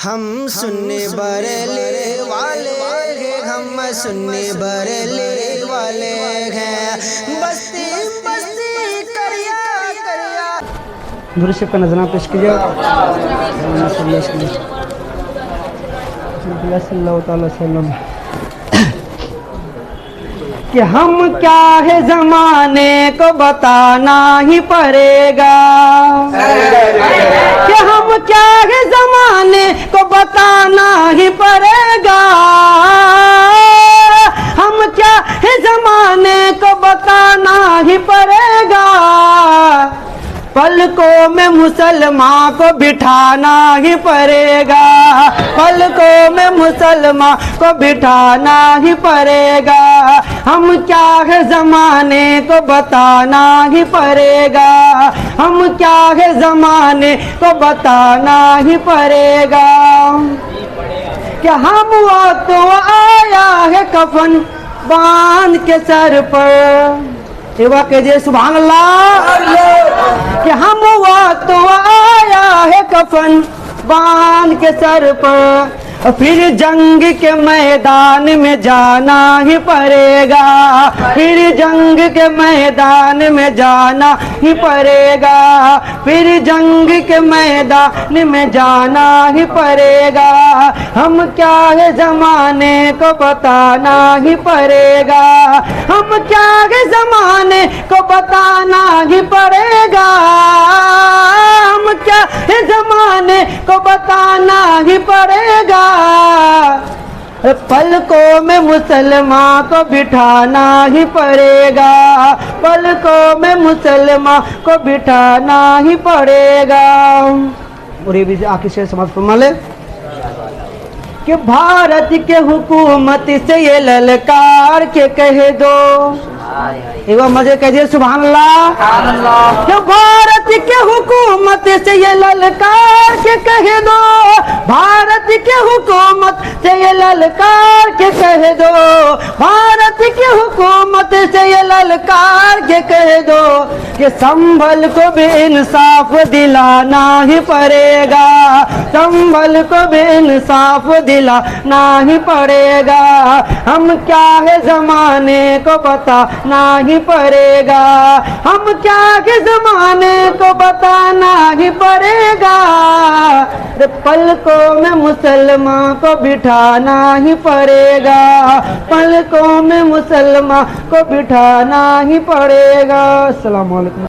हम सुनने बरेली वाले हैं, हम सुनने बरेली वाले हैं। बस्ती बस्ती करिया करिया। दुरूद शरीफ का नजराना पेश कीजिए। सल्लल्लाहु अलैहि वसल्लम। कि हम क्या है जमाने को बताना ही पड़ेगा, कि हम क्या है जमाने को बताना ही पड़ेगा, हम क्या है जमाने को बताना ही पड़ेगा। पलकों में मुसलमान को बिठाना ही पड़ेगा, पलकों में मुसलमान को बिठाना ही पड़ेगा। हम क्या है जमाने को बताना ही पड़ेगा, हम क्या है जमाने को बताना ही पड़ेगा। क्या हम वक्त आया है कफन बांध के सर पर, सेवा कीजिए सुभान अल्लाह। कि हम वक्त आया है कफन बांध के सर पर, फिर जंग के मैदान में जाना ही पड़ेगा, फिर जंग के मैदान में जाना ही पड़ेगा, फिर जंग के मैदान में जाना ही पड़ेगा। हम क्या है जमाने को बताना ही पड़ेगा, हम क्या है जमाने को बताना ही पड़ेगा, हम क्या है जमाने को बताना ही पड़ेगा। पलकों में मुसलमान को बिठाना ही पड़ेगा, पलकों में मुसलमान को बिठाना ही पड़ेगा। और ये भी आखिर से समाज फरमा ले कि भारत के हुकूमत से ये ललकार के कह दो, एक बार मजे कहिए सुभान अल्लाह। कि भारत के हुकूमत से ये ललकार के कह दो, भारत के हुकूमत से ये ललकार के कह दो, भारत की हुकूमत से ये ललकार के कह दो कि संभल को भी इंसाफ दिलाना ही पड़ेगा, संभल को भी इंसाफ दिलाना ही पड़ेगा। हम क्या है जमाने को बताना ही पड़ेगा, हम क्या है जमाने को बताना ही पड़ेगा। पलकों में मुसलमान को बिठाना ही पड़ेगा, पलकों में मुसलमान को बिठाना ही पड़ेगा। अस्सलाम वालेकुम।